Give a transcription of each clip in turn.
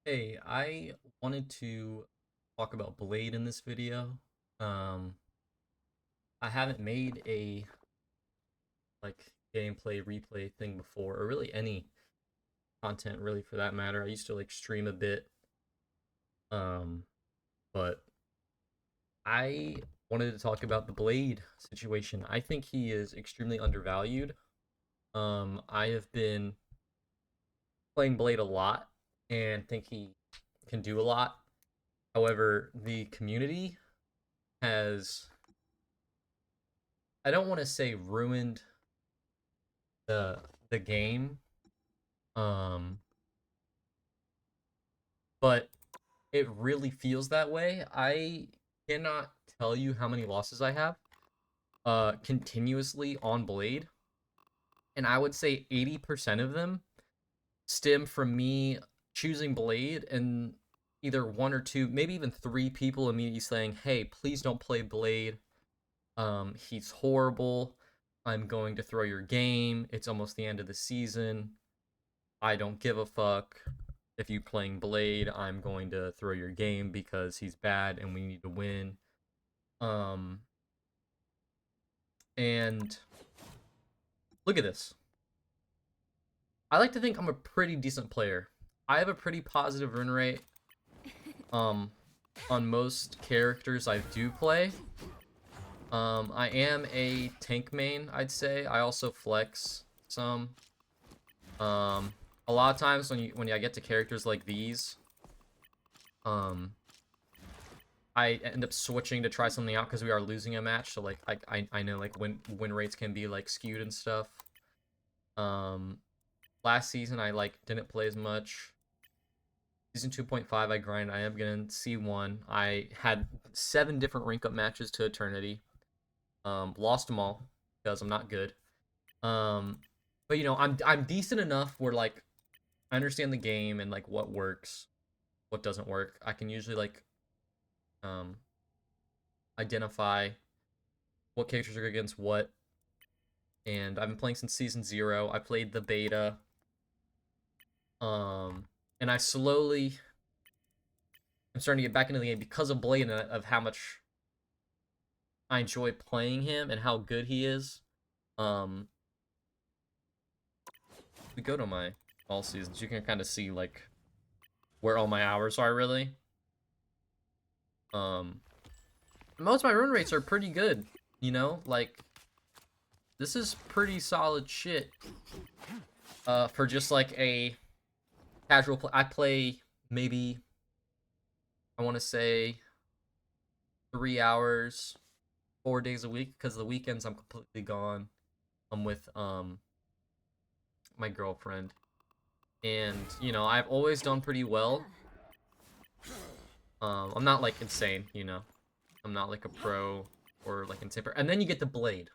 Hey, I wanted to talk about Blade in this video. Um, I haven't made a like gameplay replay thing before, or really any content really for that matter. I used to like stream a bit, um, but I wanted to talk about the Blade situation. I think he is extremely undervalued. I have been playing Blade a lot and think he can do a lot. However, the community has I don't want to say ruined the the game, um, but it really feels that way. I cannot tell you how many losses I have continuously on Blade, and I would say 80% of them stem from me choosing Blade and either one or two, maybe even three people immediately saying, "Hey, please don't play Blade. He's horrible. I'm going to throw your game. It's almost the end of the season. I don't give a fuck. If you playing Blade, I'm going to throw your game because he's bad and we need to win." Um, and look at this. I like to think I'm a pretty decent player. I have a pretty positive win rate um on most characters I do play. I am a tank main, I'd say. I also flex some. Um, a lot of times when I get to characters like these, um, I end up switching to try something out because we are losing a match. So like I know like win rates can be like skewed and stuff. Um, last season I like didn't play as much. Season 2.5 I grind. I am gonna C1. I had 7 different rank up matches to Eternity. Lost them all because I'm not good. Um, but I'm decent enough where like I understand the game and like what works, what doesn't work. I can usually like um identify what characters are good against what. And I've been playing since season 0. I played the beta. Um, and I slowly am starting to get back into the game because of Blade and of how much I enjoy playing him and how good he is. Um, we go to my all seasons, you can kind of see like where all my hours are really. Um, most of my run rates are pretty good. Like this is pretty solid shit. For just like a casual play, I play maybe I want to say 3 hours, 4 days a week because the weekends I'm completely gone. I'm with my girlfriend, and I've always done pretty well. I'm not like insane, I'm not like a pro or like insane. And then you get the Blade,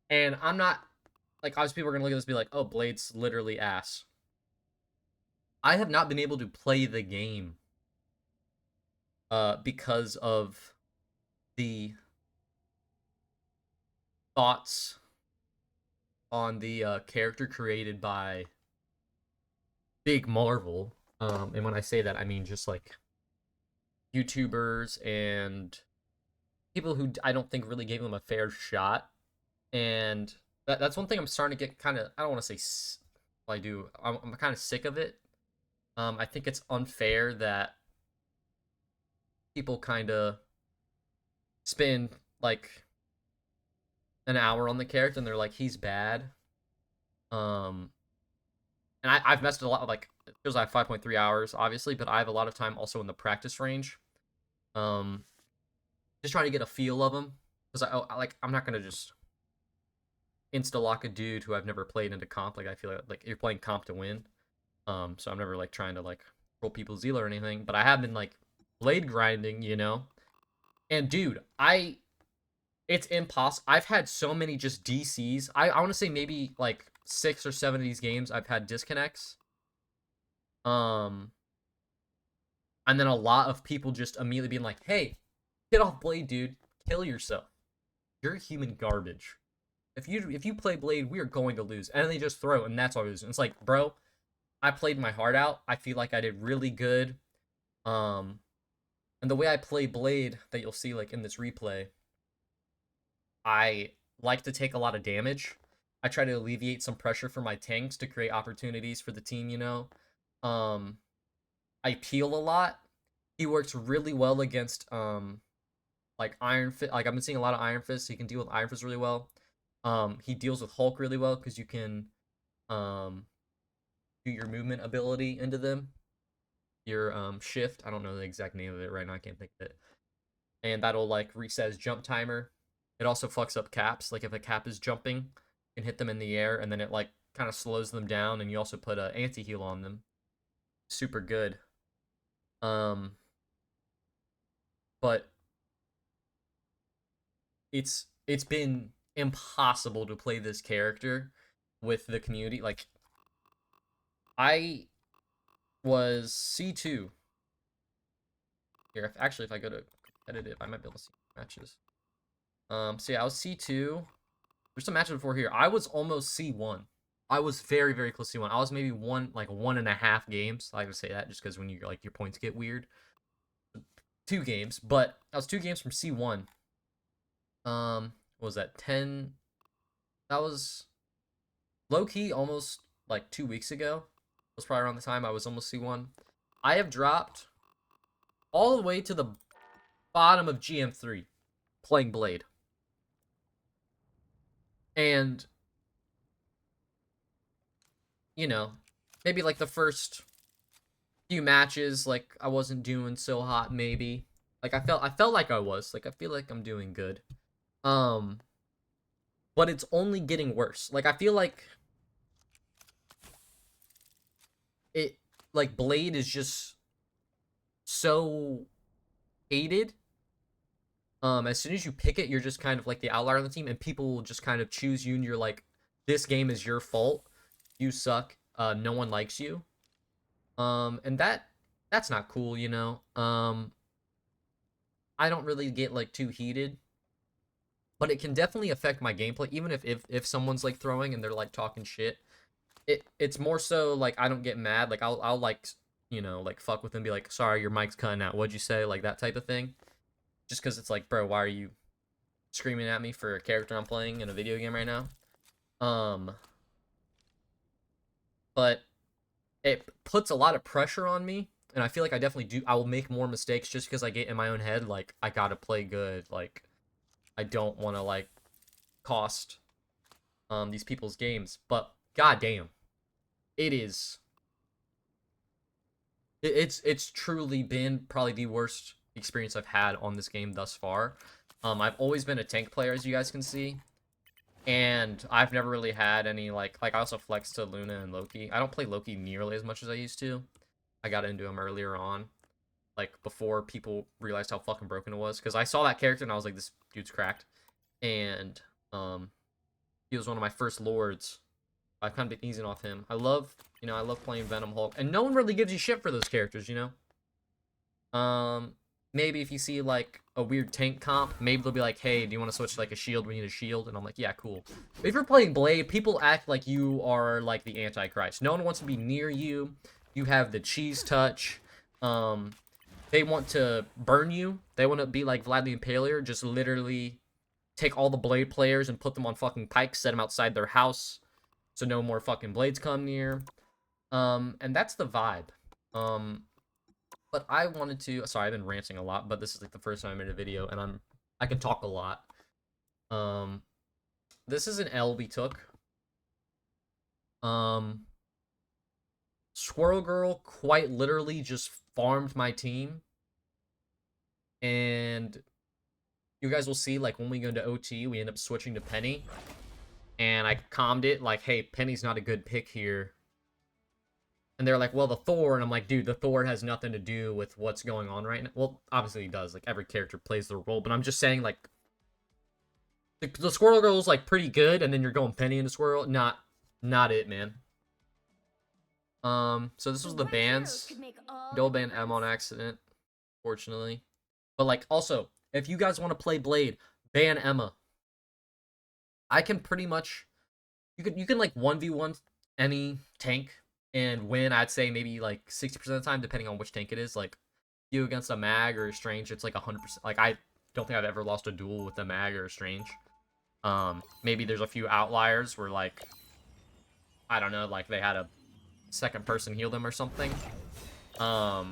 and I'm not like obviously people are gonna look at this and be like, "Oh, Blade's literally ass." I have not been able to play the game because of the thoughts on the character created by Big Marvel. And when I say that, I mean just like YouTubers and people who I don't think really gave them a fair shot. And that's one thing I'm starting to get kind of, I don't want to say, well, I do, I'm kind of sick of it. I think it's unfair that people kind of spend like an hour on the character and they're like, he's bad. Um, and I've messed a lot, like, because I have 5.3 hours, obviously, but I have a lot of time also in the practice range. Um, just trying to get a feel of them. Because I'm not going to just insta lock a dude who I've never played into comp. Like, I feel like you're playing comp to win. So I'm never like trying to like roll people's zeal or anything. But I have been like blade grinding. And dude, it's impossible. I've had so many just DCs. I want to say maybe like 6 or 7 of these games I've had disconnects. Um, and then a lot of people just immediately being like, "Hey, get off Blade, dude. Kill yourself. You're human garbage. If you play Blade, we are going to lose." And then they just throw, and that's all we lose. And it's like, bro, I played my heart out. I feel like I did really good. Um, and the way I play Blade that you'll see like in this replay, I like to take a lot of damage. I try to alleviate some pressure for my tanks to create opportunities for the team, you know. Um, I peel a lot. He works really well against like Iron Fist. Like I've been seeing a lot of Iron Fist. He can deal with Iron Fist really well. He deals with Hulk really well because you can um do your movement ability into them. Your shift. I don't know the exact name of it right now. I can't think of it. And that'll like reset his jump timer. It also fucks up caps. Like if a cap is jumping, you can hit them in the air, and then it like kind of slows them down. And you also put a anti heal on them. Super good. Um, but it's been impossible to play this character with the community. Like I was C2 here. If I go to competitive, I might be able to see matches. So yeah, I was C2. There's some matches before here. I was almost C1. I was very, very close to C1. I was maybe like 1.5 games. I would say that just because when you like your points get weird. 2 games, but I was 2 games from C1. What was that? 10. That was low key almost like 2 weeks ago. It was probably around the time I was almost C1. I have dropped all the way to the bottom of GM3 playing Blade. And, you know, maybe like the first few matches, like I wasn't doing so hot, maybe. Like I felt like I was. Like I feel like I'm doing good. Um, but it's only getting worse. Like I feel like it like Blade is just so hated. As soon as you pick it, you're just kind of like the outlier on the team, and people will just kind of choose you, and you're like, this game is your fault. You suck. No one likes you. And that's not cool, you know. I don't really get like too heated, but it can definitely affect my gameplay. Even if someone's like throwing and they're like talking shit, it's more so like I don't get mad. Like I'll like like fuck with them, be like, sorry, your mic's cutting out. What'd you say? Like that type of thing. Just because it's like, bro, why are you screaming at me for a character I'm playing in a video game right now? Um, but it puts a lot of pressure on me, and I feel like I definitely do. I will make more mistakes just because I get in my own head. Like I gotta play good. Like I don't want to like cost these people's games. But goddamn, it is. It's truly been probably the worst experience I've had on this game thus far. I've always been a tank player, as you guys can see, and I've never really had any like I also flex to Luna and Loki. I don't play Loki nearly as much as I used to. I got into him earlier on, like before people realized how fucking broken it was. Because I saw that character and I was like, this dude's cracked, and he was one of my first lords. I've kind of been easing off him. I love playing Venom Hulk, and no one really gives you shit for those characters, you know. Maybe if you see like a weird tank comp, maybe they'll be like, hey, do you want to switch to like a shield? We need a shield. And I'm like, yeah, cool. But if you're playing Blade, people act like you are like the Antichrist. No one wants to be near you. You have the cheese touch. They want to burn you. They want to be like Vlad the Impaler, just literally take all the Blade players and put them on fucking pikes, set them outside their house, so no more fucking Blades come near. And that's the vibe. But I wanted to. Sorry, I've been ranting a lot, but this is like the first time I'm in a video, and I can talk a lot. Um, this is an L we took. Squirrel Girl quite literally just farmed my team, and you guys will see like when we go into OT, we end up switching to Penny, and I calmed it like, hey, Penny's not a good pick here. And they're like, well, the Thor. And I'm like, dude, the Thor has nothing to do with what's going on right now. Well, obviously he does. Like, every character plays their role. But I'm just saying, like, the Squirrel Girl is, like, pretty good. And then you're going Penny into Squirrel. Not it, man. So this was the bans. Don't ban M on accident, fortunately. But, like, also, if you guys want to play Blade, ban Emma. I can pretty much... You can like, 1v1 any tank and win, I'd say maybe like 60% of the time, depending on which tank it is. Like, you against a mag or a strange, it's like 100%. Like, I don't think I've ever lost a duel with a mag or a strange. Maybe there's a few outliers where, like, I don't know, like they had a second person heal them or something. But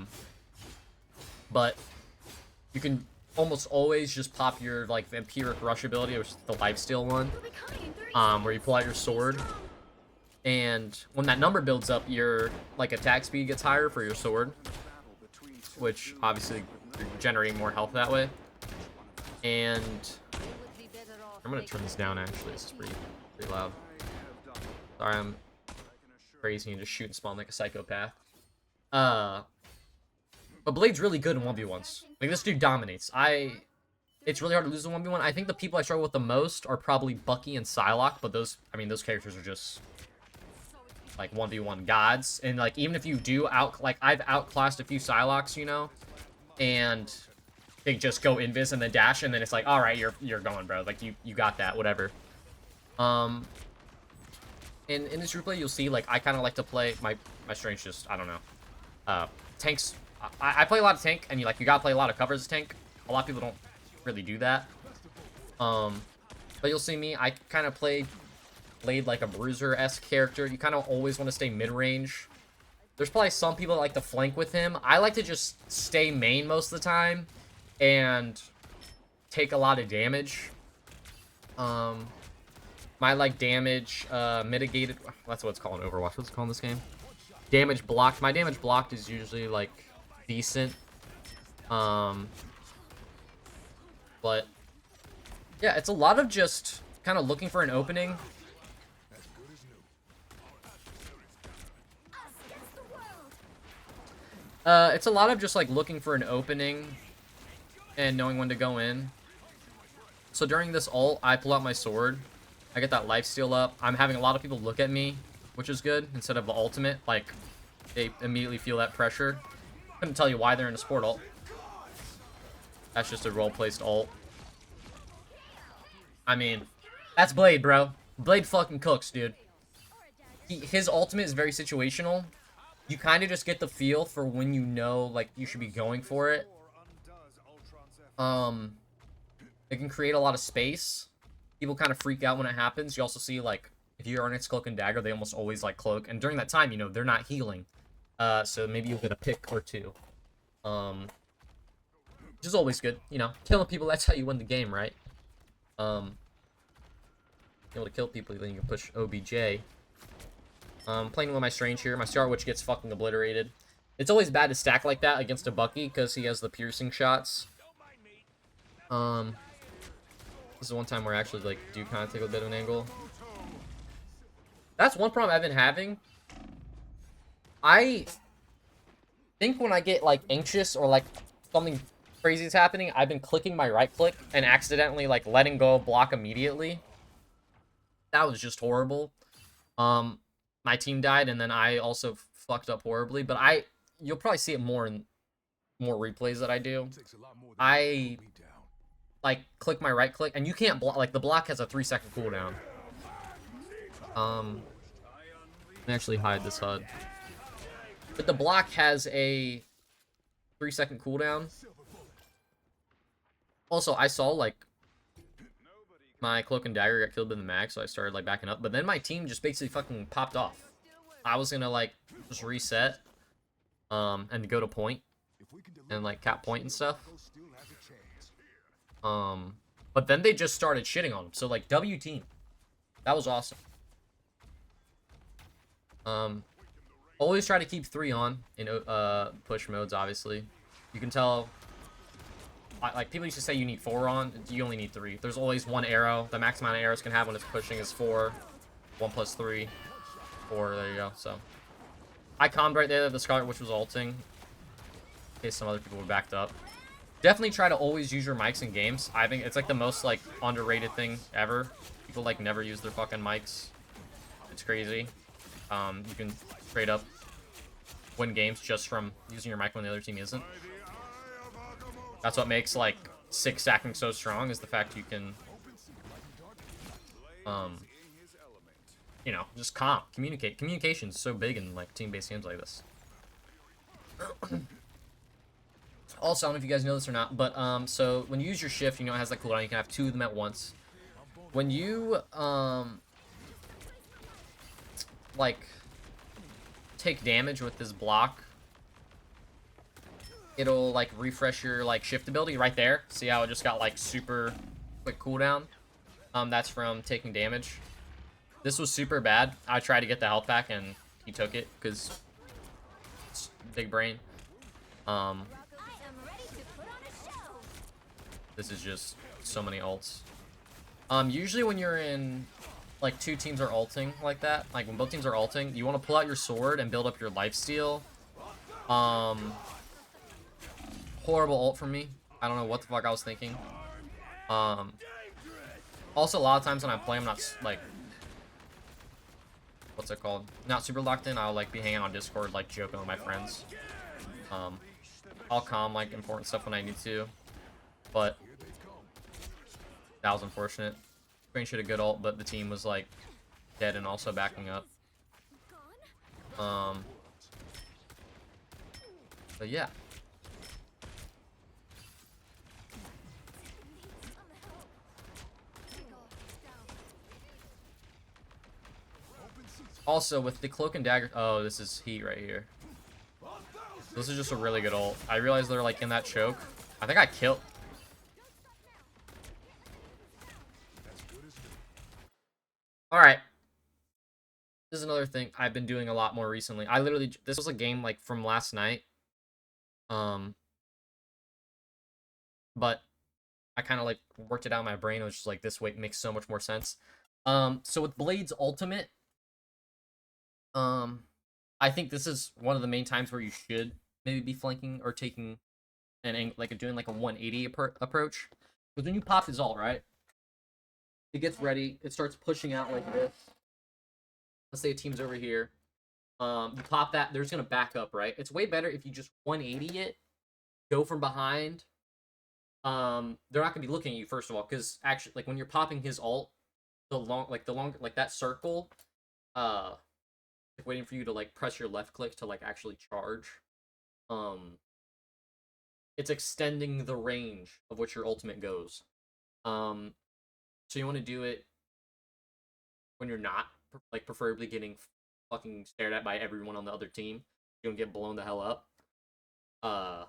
you can almost always just pop your, like, Vampiric Rush ability, which is the lifesteal one, where you pull out your sword. And when that number builds up, your, like, attack speed gets higher for your sword, which obviously you're generating more health that way. And I'm gonna turn this down, actually. This is pretty loud. Sorry, I'm crazy and just shoot and spawn like a psychopath. But Blade's really good in 1v1s. Like, this dude dominates. It's really hard to lose in 1v1. I think the people I struggle with the most are probably Bucky and Psylocke, but those characters are just, like, 1v1 gods. And, like, even if you do like, I've outclassed a few Psylocks, you know, and they just go invis and then dash, and then it's like, all right, you're going, bro. Like, you got that, whatever. In this replay, you'll see, like, I kind of like to play my strengths. Just, I don't know, tanks. I play a lot of tank, and you gotta play a lot of cover as a tank. A lot of people don't really do that. But you'll see me. I kind of played like a bruiser-esque character. You kind of always want to stay mid-range. There's probably some people that like to flank with him. I like to just stay main most of the time and take a lot of damage. My, like, damage mitigated. That's what it's called in Overwatch. What's it called in this game? Damage blocked. My damage blocked is usually, like, decent. But yeah, it's a lot of just kind of looking for an opening. It's a lot of just, like, looking for an opening and knowing when to go in. So during this ult, I pull out my sword. I get that lifesteal up. I'm having a lot of people look at me, which is good, instead of the ultimate. Like, they immediately feel that pressure. Couldn't tell you why they're in a support ult. That's just a role-placed ult. I mean, that's Blade, bro. Blade fucking cooks, dude. His ultimate is very situational. You kind of just get the feel for when you know, like, you should be going for it. It can create a lot of space. People kind of freak out when it happens. You also see, like, if you're on its Cloak and Dagger, they almost always, like, cloak. And during that time, you know, they're not healing. So maybe you'll get a pick or two. Which is always good, you know. Killing people, that's how you win the game, right? Be able to kill people, then you can push OBJ. Playing with my Strange here. My Star Witch gets fucking obliterated. It's always bad to stack like that against a Bucky, because he has the piercing shots. This is one time where I actually, like, do kind of take a bit of an angle. That's one problem I've been having. I think when I get, like, anxious or, like, something crazy is happening, I've been clicking my right click and accidentally, like, letting go of block immediately. That was just horrible. My team died, and then I also fucked up horribly. But you'll probably see it more in more replays that I do. I, like, click my right click, and you can't block. Like, the block has a 3-second cooldown. Let me actually hide this HUD. But the block has a 3-second cooldown. Also, I saw, like, my Cloak and Dagger got killed in the mag, so I started, like, backing up. But then my team just basically fucking popped off. I was gonna, like, just reset, and go to point, and, like, cap point and stuff. But then they just started shitting on them. So, like, W team. That was awesome. Always try to keep 3 on in push modes, obviously. You can tell, like, people used to say you need 4 on. You only need 3. There's always 1 arrow. The max amount of arrows can have when it's pushing is 4. 1 plus 3. 4, there you go. So, I calmed right there that the Scarlet Witch was ulting. In case some other people were backed up. Definitely try to always use your mics in games. I think it's, like, the most, like, underrated thing ever. People, like, never use their fucking mics. It's crazy. You can straight up win games just from using your mic when the other team isn't. That's what makes, like, 6 stacking so strong, is the fact you can you know, just communicate. Communication's so big in like team-based games like this. Also, I don't know if you guys know this or not, but so when you use your shift, you know it has that cooldown. You can have 2 of them at once. When you like take damage with this block, it'll like refresh your like shift ability right there. See how it just got like super quick cooldown? That's from taking damage. This was super bad. I tried to get the health back and he took it because it's big brain. This is just so many ults. Usually when you're in like 2 teams are ulting like that, like when both teams are ulting, you want to pull out your sword and build up your lifesteal. Horrible ult from me. I don't know what the fuck I was thinking. Also, a lot of times when I play, I'm not like, what's it called? Not super locked in. I'll like be hanging on Discord, like joking with my friends. I'll calm like important stuff when I need to, but that was unfortunate. Train should have good ult, but the team was like dead and also backing up. But yeah. Also, with the cloak and dagger... Oh, this is heat right here. This is just a really good ult. I realized they're, like, in that choke. I think I killed... Alright. This is another thing I've been doing a lot more recently. I literally... This was a game, like, from last night. But I kind of, like, worked it out in my brain. I was just like, this way makes so much more sense. So with Blade's ultimate... I think this is one of the main times where you should maybe be flanking or taking an like doing like a 180 approach. Because when you pop his ult, right? It gets ready. It starts pushing out like this. Let's say a team's over here. You pop that. They're just gonna back up, right? It's way better if you just 180 it, go from behind. They're not gonna be looking at you first of all, because actually, like when you're popping his ult, like that circle, like waiting for you to like press your left click to like actually charge. It's extending the range of which your ultimate goes. So you want to do it when you're not like preferably getting fucking stared at by everyone on the other team. You don't get blown the hell up. But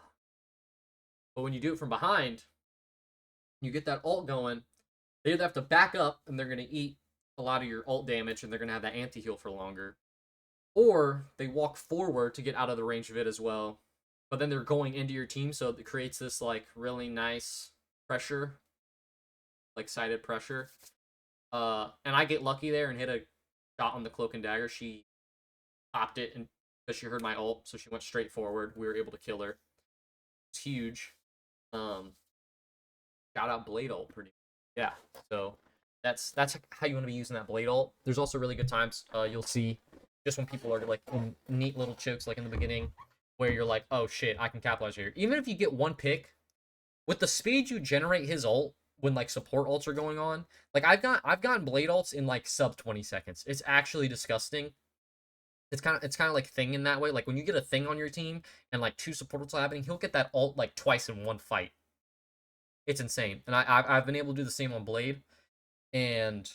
when you do it from behind, you get that ult going. They either have to back up and they're gonna eat a lot of your ult damage and they're gonna have that anti-heal for longer. Or they walk forward to get out of the range of it as well. But then they're going into your team, so it creates this like really nice pressure. Like sided pressure. And I get lucky there and hit a shot on the cloak and dagger. She popped it and because she heard my ult, so she went straight forward. We were able to kill her. It's huge. Shout out Blade ult pretty. Yeah, so that's how you want to be using that Blade ult. There's also really good times. You'll see just when people are like in neat little chokes like in the beginning where you're like, oh shit, I can capitalize here. Even if you get one pick, with the speed you generate his ult when like support ults are going on, like I've gotten Blade ults in like sub 20 seconds. It's actually disgusting. It's kind of like thing in that way. Like when you get a thing on your team and like 2 support ults are happening, he'll get that ult like twice in one fight. It's insane. And I've been able to do the same on Blade, and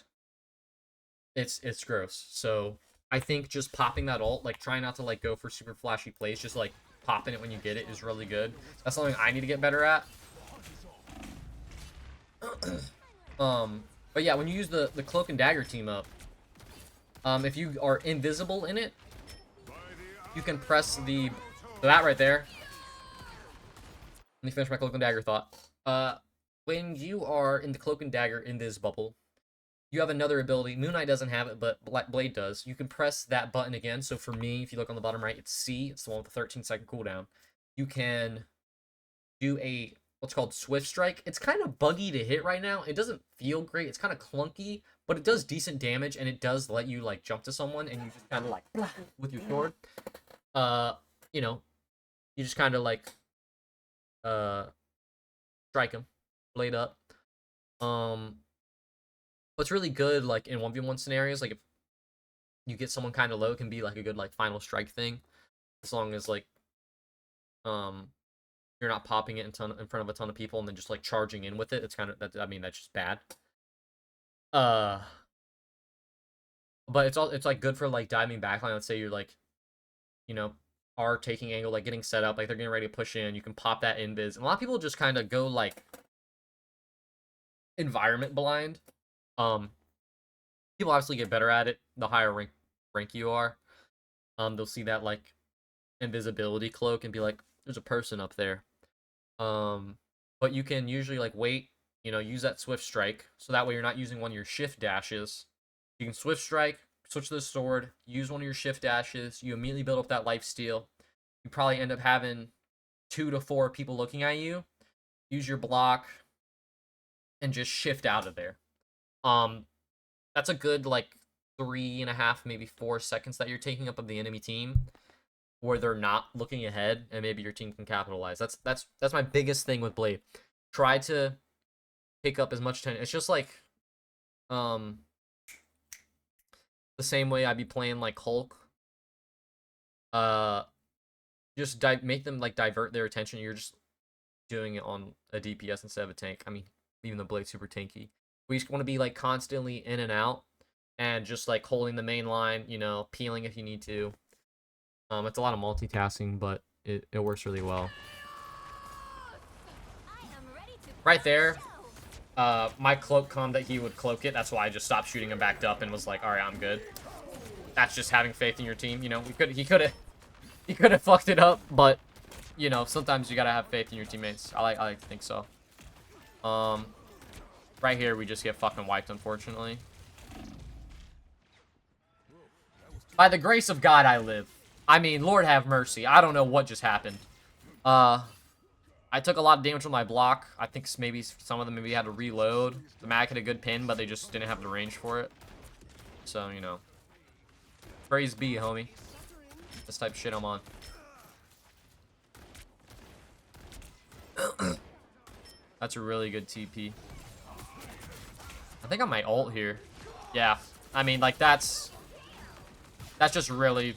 it's gross. So I think just popping that ult, like try not to like go for super flashy plays, just like popping it when you get it is really good. That's something I need to get better at. But yeah, when you use the cloak and dagger team up, if you are invisible in it, you can press that right there. Let me finish my cloak and dagger thought. When you are in the cloak and dagger in this bubble, you have another ability. Moon Knight doesn't have it, but Blade does. You can press that button again. So for me, if you look on the bottom right, it's C. It's the one with the 13-second cooldown. You can do a what's called Swift Strike. It's kind of buggy to hit right now. It doesn't feel great. It's kind of clunky, but it does decent damage, and it does let you like jump to someone, and you just kind of like with your sword. You know, you just kind of like strike him, Blade up. What's really good like in 1v1 scenarios, like you get someone kind of low, it can be like a good like final strike thing, as long as like you're not popping it in front of a ton of people and then just like charging in with it. It's kind of that. I mean, that's just bad. But it's like good for like diving backline. Let's say you're like, you know, are taking angle, like getting set up, like they're getting ready to push in. You can pop that invis. And a lot of people just kind of go like environment blind. People obviously get better at it the higher rank you are. They'll see that like invisibility cloak and be like, there's a person up there. But you can usually like wait, you know, use that swift strike, so that way you're not using one of your shift dashes. You can swift strike, switch to the sword, use one of your shift dashes, you immediately build up that life steal. You probably end up having 2 to 4 people looking at you. Use your block and just shift out of there. That's a good like 3.5, maybe 4 seconds that you're taking up of the enemy team, where they're not looking ahead, and maybe your team can capitalize. That's my biggest thing with Blade. Try to pick up as much attention. It's just like the same way I'd be playing like Hulk. Just make them like divert their attention. You're just doing it on a DPS instead of a tank. I mean, even the Blade's super tanky. We just want to be like constantly in and out, and just like holding the main line, you know, peeling if you need to. It's a lot of multitasking, but it works really well. Right there, my cloak calmed that he would cloak it. That's why I just stopped shooting and backed up and was like, all right, I'm good. That's just having faith in your team. You know, he could have fucked it up, but you know, sometimes you gotta have faith in your teammates. I like to think so. Right here, we just get fucking wiped, unfortunately. By the grace of God, I live. I mean, Lord have mercy. I don't know what just happened. I took a lot of damage from my block. I think maybe some of them maybe had to reload. The mag had a good pin, but they just didn't have the range for it. So, you know. Praise be, homie. This type of shit I'm on. That's a really good TP. I think I might ult here. Yeah. I mean, like, that's just really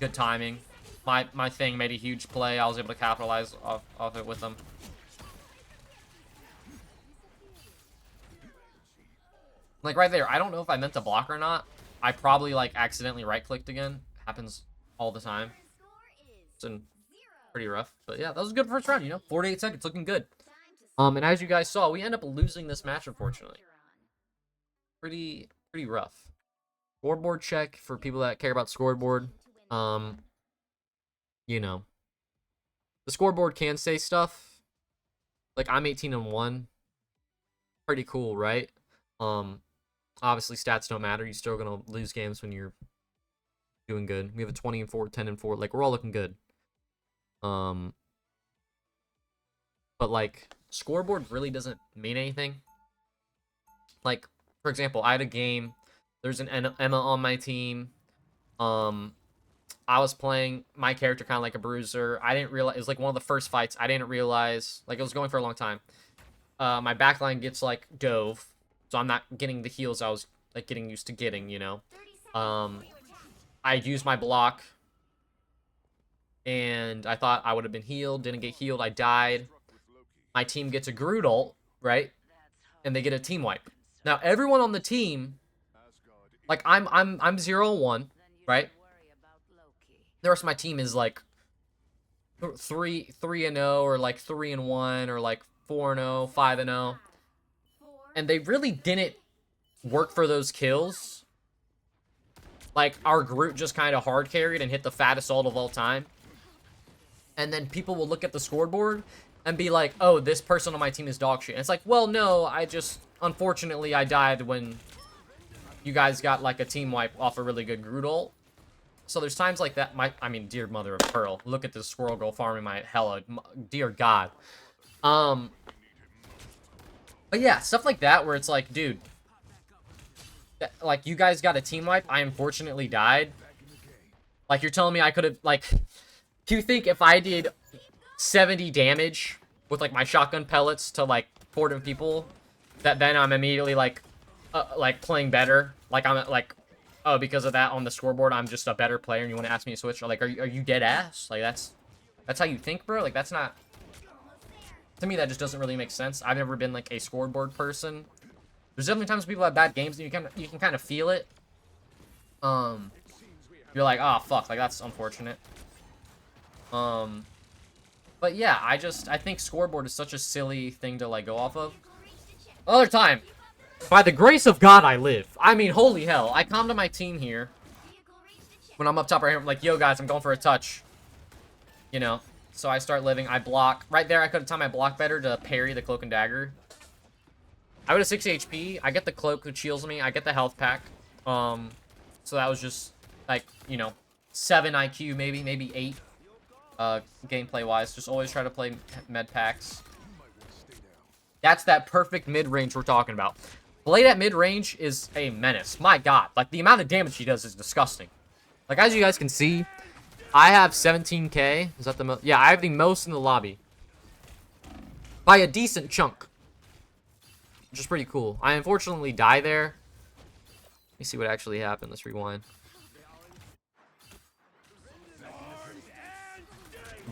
good timing. My thing made a huge play. I was able to capitalize off it with them. Like right there, I don't know if I meant to block or not. I probably like accidentally right-clicked again. Happens all the time. It's pretty rough. But yeah, that was a good first round, you know? 48 seconds, looking good. And as you guys saw, we end up losing this match, unfortunately. Pretty rough. Scoreboard check for people that care about scoreboard. You know, the scoreboard can say stuff. Like, I'm 18-1. Pretty cool, right? Obviously stats don't matter. You're still gonna lose games when you're doing good. We have a 20-4, 10-4. Like, we're all looking good. But like, scoreboard really doesn't mean anything. Like, for example, I had a game. There's an Emma on my team. I was playing my character kind of like a bruiser. I didn't realize, it was like one of the first fights. I didn't realize, like, it was going for a long time. My backline gets like dove, so I'm not getting the heals I was like getting used to getting, you know. I used my block, and I thought I would have been healed. Didn't get healed. I died. My team gets a Groot ult, right? And they get a team wipe. Now everyone on the team, like I'm 0-1, right? The rest of my team is like 3-0 or like 3-1 or like 4-0, 5-0. And they really didn't work for those kills. Like, our Groot just kind of hard carried and hit the fattest ult of all time. And then people will look at the scoreboard and be like, oh, this person on my team is dog shit. And it's like, well, no, unfortunately, I died when you guys got like a team wipe off a really good Groot ult. So there's times like that. I mean, dear mother of pearl, look at this squirrel girl farming my Hella. Dear God. But yeah, stuff like that where it's like, dude, like, you guys got a team wipe. I unfortunately died. Like, you're telling me I could have, like, do you think if I did 70 damage with like my shotgun pellets to like 4 different people, that then I'm immediately like playing better? Like, I'm like Oh, because of that on the scoreboard, I'm just a better player and you want to ask me to switch? Like, are you dead ass? Like, that's how you think, bro? Like, that's not... To me, that just doesn't really make sense. I've never been, like, a scoreboard person. There's definitely times people have bad games and you can kind of feel it. You're like, oh, fuck, like, that's unfortunate. But yeah, I think scoreboard is such a silly thing to, like, go off of. Other time. By the grace of God, I live. I mean, holy hell. I come to my team here. When I'm up top right here, I'm like, yo, guys, I'm going for a touch. You know, so I start living. I block. Right there, I could have timed my block better to parry the cloak and dagger. I would have 60 HP. I get the cloak which heals me. I get the health pack. So that was just, like, you know, 7 IQ, maybe 8. Gameplay-wise. Just always try to play med packs. That's that perfect mid-range we're talking about. Blade at mid-range is a menace. My god. Like, the amount of damage he does is disgusting. Like, as you guys can see, I have 17k. Is that the most? Yeah, I have the most in the lobby. By a decent chunk. Which is pretty cool. I unfortunately die there. Let me see what actually happened. Let's rewind.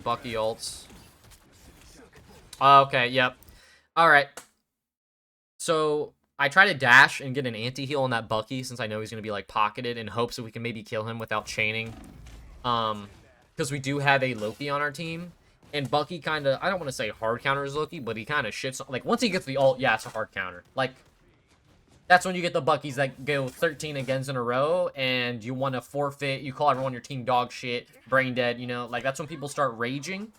Bucky ults. Okay, yep. Alright. So, I try to dash and get an anti-heal on that Bucky since I know he's going to be, like, pocketed in hopes that we can maybe kill him without chaining. Because we do have a Loki on our team. And Bucky kind of, I don't want to say hard counters Loki, but he kind of shits. Like, once he gets the ult, yeah, it's a hard counter. Like, that's when you get the Buckies that go 13 against in a row, and you want to forfeit, you call everyone on your team dog shit, brain dead, you know? Like, that's when people start raging.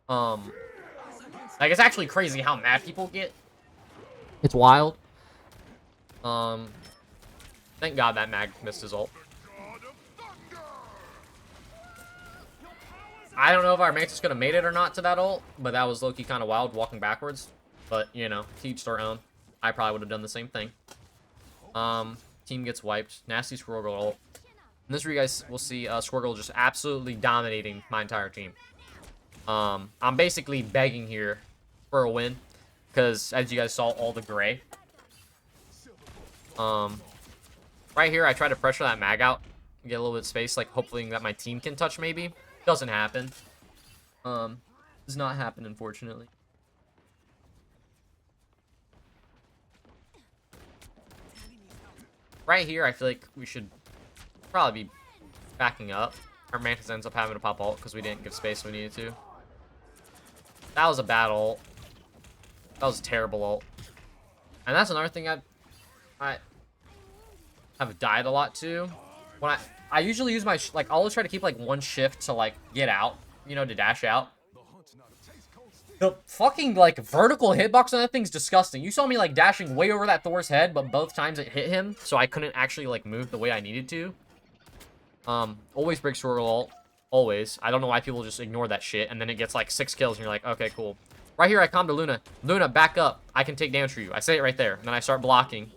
Like, it's actually crazy how mad people get. It's wild. Thank God that mag missed his ult. I don't know if our Mantis could have made it or not to that ult, but that was low-key kind of wild, walking backwards. But, you know, to each their own. I probably would have done the same thing. Team gets wiped. Nasty Squirgle ult. And this is where you guys will see Squirgle just absolutely dominating my entire team. I'm basically begging here for a win, because as you guys saw, all the gray. Right here, I try to pressure that mag out, get a little bit of space, like hopefully that my team can touch maybe. Doesn't happen. Does not happen, unfortunately. Right here, I feel like we should probably be backing up. Our Mantis ends up having to pop ult because we didn't give space when we needed to. That was a bad ult. That was a terrible ult. And that's another thing I have died a lot too. When I usually use my, like, I always try to keep, like, one shift to, like, get out, you know, to dash out. The fucking, like, vertical hitbox on that thing's disgusting. You saw me, like, dashing way over that Thor's head, but both times it hit him, so I couldn't actually, like, move the way I needed to. Always break Swirl ult. Always. I don't know why people just ignore that shit, and then it gets, like, 6 kills, and you're like, okay, cool. Right here, I calm to Luna. Luna, back up. I can take damage for you. I say it right there, and then I start blocking.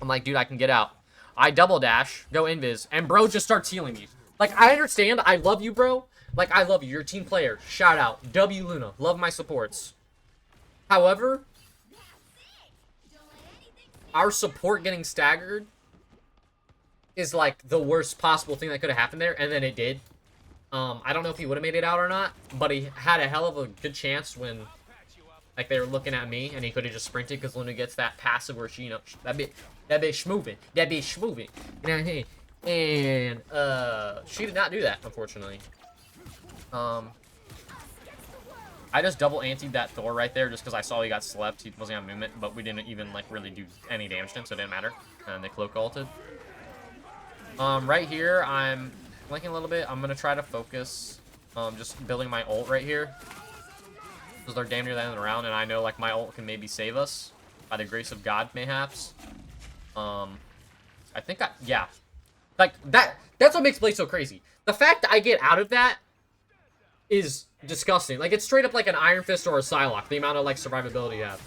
I'm like, dude, I can get out. I double dash, go invis, and bro just starts healing me. Like, I understand, I love you, bro. Like, I love you. You're a team player. Shout out. W Luna. Love my supports. However, our support getting staggered is, like, the worst possible thing that could have happened there, and then it did. I don't know if he would have made it out or not, but he had a hell of a good chance when, like, they were looking at me, and he could have just sprinted because Luna gets that passive where she, you know, that bitch moving. That bitch moving. You know what I mean? And, she did not do that, unfortunately. I just double antied that Thor right there just because I saw he got slept. He wasn't on movement, but we didn't even, like, really do any damage to him, so it didn't matter. And they cloak ulted. Right here, I'm blinking a little bit. I'm gonna try to focus, just building my ult right here. Because they're damn near the end of the round, and I know, like, my ult can maybe save us. By the grace of God, mayhaps. I think yeah. Like, that's what makes play so crazy. The fact that I get out of that is disgusting. Like, it's straight up like an Iron Fist or a Psylocke, the amount of, like, survivability you have.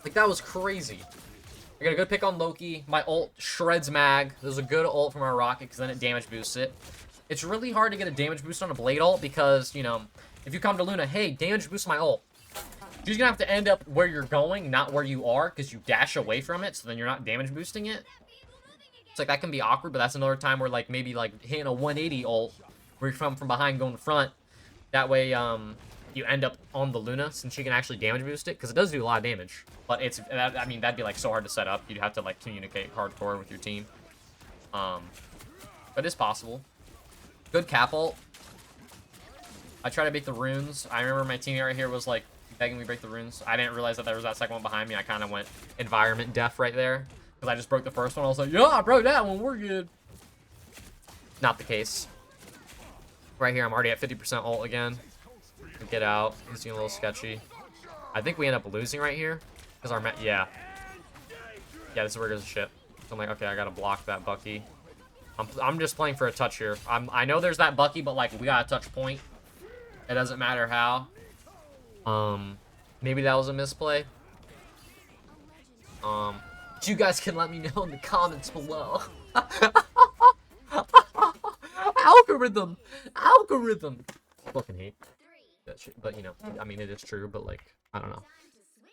Like, that was crazy. I got a good pick on Loki. My ult shreds mag. There's a good ult from our rocket because then it damage boosts it. It's really hard to get a damage boost on a Blade ult because, you know, if you come to Luna, hey, damage boost my ult. You're gonna have to end up where you're going, not where you are, because you dash away from it, so then you're not damage boosting it. It's like, that can be awkward, but that's another time where, like, maybe, like, hitting a 180 ult, where you're from behind going front. That way, you end up on the Luna, since you can actually damage boost it, because it does do a lot of damage. But it's, I mean, that'd be, like, so hard to set up. You'd have to, like, communicate hardcore with your team. But it's possible. Good cap ult. I try to break the runes. I remember my teammate right here was, like, begging me to break the runes. I didn't realize that there was that second one behind me. I kind of went environment deaf right there. Because I just broke the first one. I was like, yeah, I broke that one. We're good. Not the case. Right here, I'm already at 50% ult again. Get out. He's getting a little sketchy. I think we end up losing right here. Because our yeah. Yeah, this is where it goes to shit. So I'm like, okay, I gotta block that Bucky. I'm just playing for a touch here. I know there's that Bucky, but, like, we got a touch point. It doesn't matter how. Maybe that was a misplay. You guys can let me know in the comments below. Algorithm! I fucking hate that shit. But, you know, I mean, it is true, but, like, I don't know.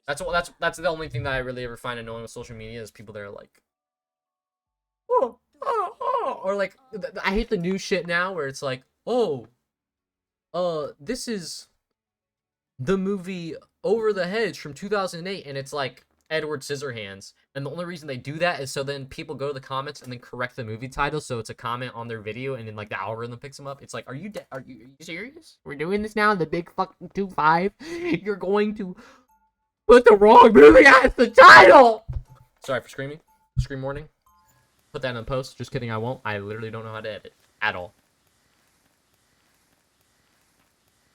That's the only thing that I really ever find annoying with social media is people that are like, or like, I hate the new shit now where it's like, oh, this is the movie Over the Hedge from 2008, and it's like Edward Scissorhands, and the only reason they do that is so then people go to the comments and then correct the movie title, so it's a comment on their video, and then, like, the algorithm picks them up. It's like, are you serious? We're doing this now in the big fucking 2-5? You're going to put the wrong movie as the title! Sorry for screaming. Scream warning. Put that in post. Just kidding, I won't. I literally don't know how to edit at all.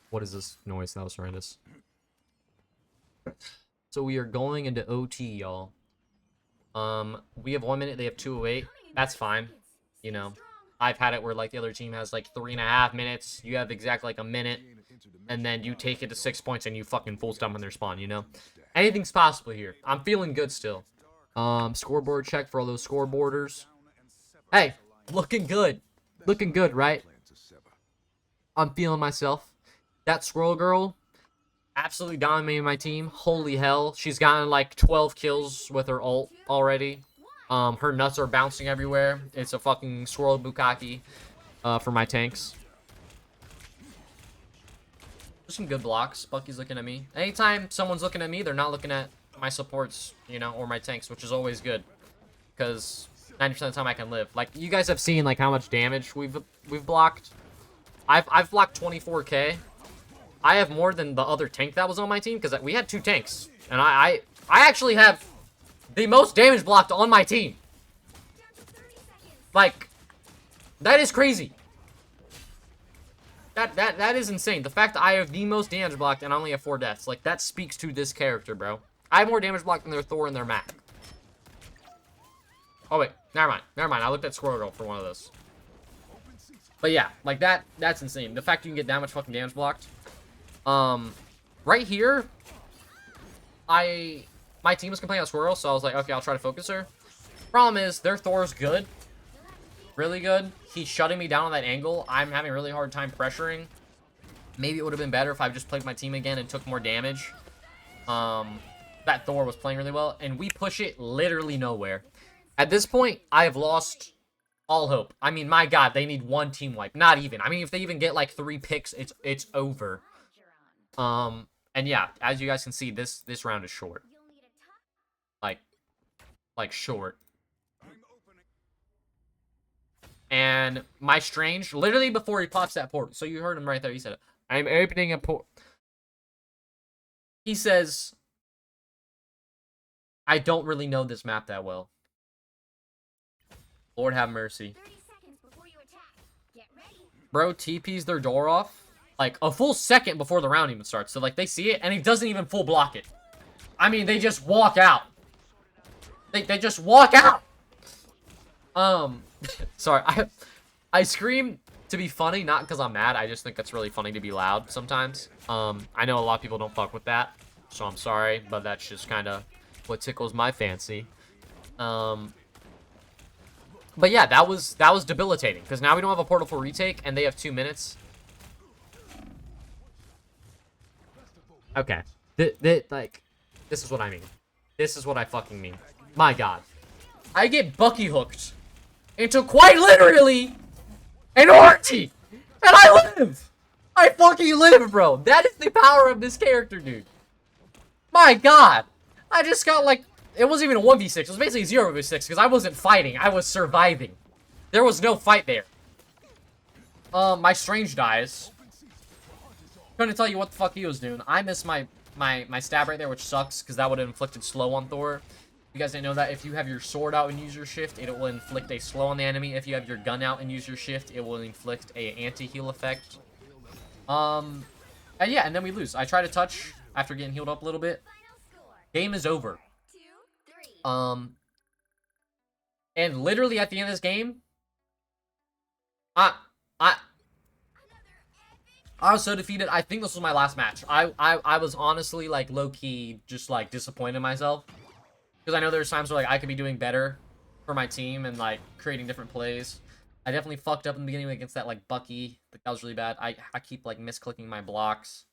What is this noise? That was horrendous. So we are going into OT, y'all. We have 1 minute. They have 2:08. That's fine. You know, I've had it where, like, the other team has, like, 3.5 minutes. You have exactly, like, a minute. And then you take it to 6 points and you fucking full stomp on their spawn, you know? Anything's possible here. I'm feeling good still. Scoreboard check for all those scoreboarders. Hey, looking good. Looking good, right? I'm feeling myself. That squirrel girl absolutely dominating my team. Holy hell. She's gotten like 12 kills with her ult already. Her nuts are bouncing everywhere. It's a fucking squirrel bukkake for my tanks. Just some good blocks. Bucky's looking at me. Anytime someone's looking at me, they're not looking at my supports, you know, or my tanks, which is always good. Because 90% of the time I can live. Like, you guys have seen, like, how much damage we've blocked. I've blocked 24k. I have more than the other tank that was on my team, because we had 2 tanks. And I actually have the most damage blocked on my team. Like, that is crazy. That is insane. The fact that I have the most damage blocked and I only have 4 deaths. Like, that speaks to this character, bro. I have more damage blocked than their Thor and their Mac. Oh, wait. Never mind. Never mind. I looked at Squirrel Girl for one of those. But yeah, like, that's insane. The fact you can get that much fucking damage blocked. Right here, my team was complaining about Squirrel, so I was like, okay, I'll try to focus her. Problem is, their Thor's good. Really good. He's shutting me down on that angle. I'm having a really hard time pressuring. Maybe it would have been better if I just played my team again and took more damage. That Thor was playing really well, and we push it literally nowhere. At this point, I have lost all hope. I mean, my God, they need 1 team wipe. Not even. I mean, if they even get like 3 picks, it's over. And yeah, as you guys can see, this round is short. Like short. And my Strange, literally before he pops that portal. So you heard him right there. He said, I'm opening a portal. He says, I don't really know this map that well. Lord have mercy. Bro TPs their door off like a full second before the round even starts. So, like, they see it and he doesn't even full block it. I mean, they just walk out. They just walk out. Sorry, I scream to be funny, not because I'm mad. I just think it's really funny to be loud sometimes. I know a lot of people don't fuck with that, so I'm sorry, but that's just kind of what tickles my fancy. But yeah, that was debilitating, because now we don't have a portal for retake, and they have 2 minutes. Okay. Like, this is what I mean. This is what I fucking mean. My God. I get Bucky hooked into quite literally an orgy. And I live! I fucking live, bro. That is the power of this character, dude. My god. I just got like, it wasn't even a 1v6. It was basically 0v6 because I wasn't fighting. I was surviving. There was no fight there. My Strange dies. Couldn't tell you what the fuck he was doing. I missed my stab right there, which sucks because that would have inflicted slow on Thor. You guys didn't know that if you have your sword out and use your shift, it will inflict a slow on the enemy. If you have your gun out and use your shift, it will inflict a anti-heal effect. And yeah, and then we lose. I try to touch after getting healed up a little bit. Game is over. And literally at the end of this game, I was so defeated. I think this was my last match. I was honestly like low-key just like disappointed in myself. Because I know there's times where like I could be doing better for my team and like creating different plays. I definitely fucked up in the beginning against that like Bucky. That was really bad. I keep like misclicking my blocks.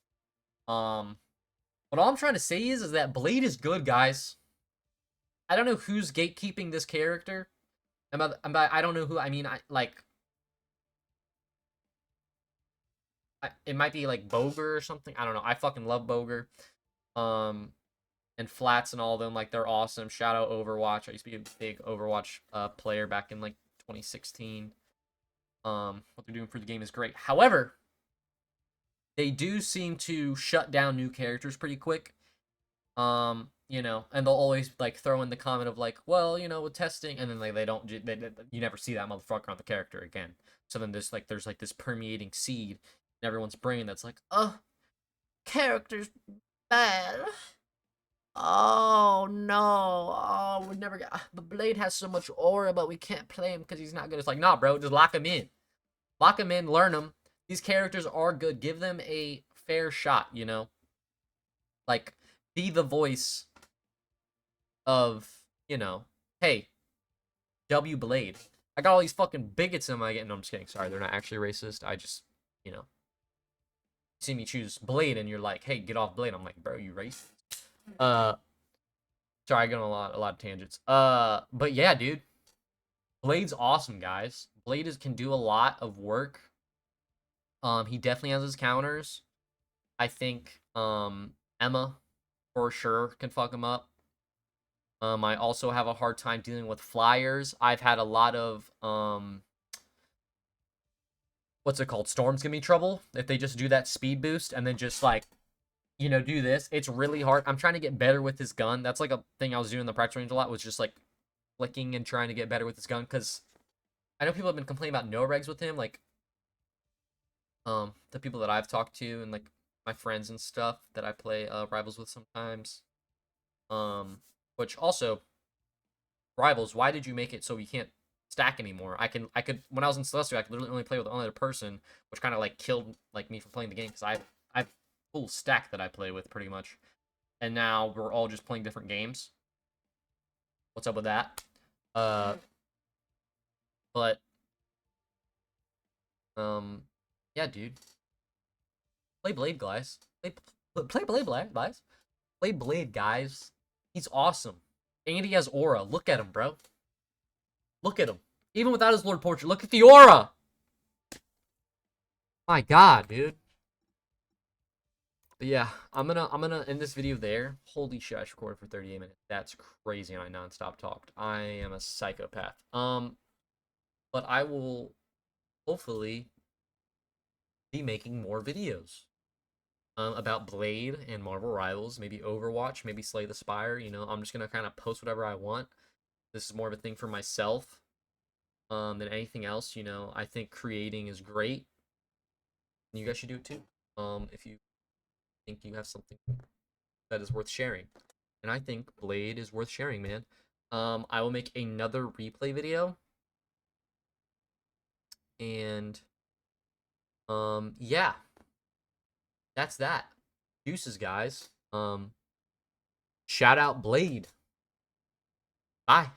But all I'm trying to say is that Blade is good, guys. I don't know who's gatekeeping this character. I don't know who. I mean, it might be like Boger or something. I don't know. I fucking love Boger. And Flats and all of them, like, they're awesome. Shout out Overwatch. I used to be a big Overwatch player back in like 2016. What they're doing for the game is great. However, they do seem to shut down new characters pretty quick. You know, and they'll always like throw in the comment of like, well, you know, with testing, and then like they don't, you never see that motherfucker on the character again. So then there's like this permeating seed in everyone's brain that's like, character's bad. Oh no! Oh, we never got. But Blade has so much aura, but we can't play him because he's not good. It's like, nah, bro, just lock him in. Lock him in, learn them. These characters are good. Give them a fair shot, you know? Like, be the voice of, you know, hey, W Blade. I got all these fucking bigots in my game. No, I'm just kidding. Sorry, they're not actually racist. I just, you know, see me choose Blade and you're like, hey, get off Blade. I'm like, bro, you racist? Sorry, I got on a lot of tangents. But yeah, dude. Blade's awesome, guys. Blade can do a lot of work. He definitely has his counters. I think, Emma, for sure, can fuck him up. I also have a hard time dealing with flyers. I've had a lot of, what's it called? Storms give me trouble. If they just do that speed boost and then just, like, you know, do this. It's really hard. I'm trying to get better with his gun. That's, like, a thing I was doing in the practice range a lot, was just, like, flicking and trying to get better with his gun, because I know people have been complaining about no regs with him, like, the people that I've talked to and, like, my friends and stuff that I play Rivals with sometimes. Which also, Rivals, why did you make it so we can't stack anymore? I could when I was in Celestial, I could literally only play with one other person, which kind of like killed like me from playing the game, because I've full stack that I play with pretty much, and now we're all just playing different games. What's up with that? But yeah, dude, play Blade, guys. Play Blade, guys. Play Blade, guys. He's awesome. And he has aura. Look at him, bro. Look at him. Even without his Lord Portrait, look at the aura! My god, dude. But yeah, I'm gonna end this video there. Holy shit, I recorded for 38 minutes. That's crazy, and I non-stop talked. I am a psychopath. But I will hopefully be making more videos. About Blade and Marvel Rivals, maybe Overwatch, maybe Slay the Spire. You know, I'm just gonna kind of post whatever I want. This is more of a thing for myself than anything else. You know, I think creating is great. You guys should do it too. If you think you have something that is worth sharing, and I think Blade is worth sharing, man. I will make another replay video, and yeah. That's that. Deuces, guys. Shout out Blade. Bye.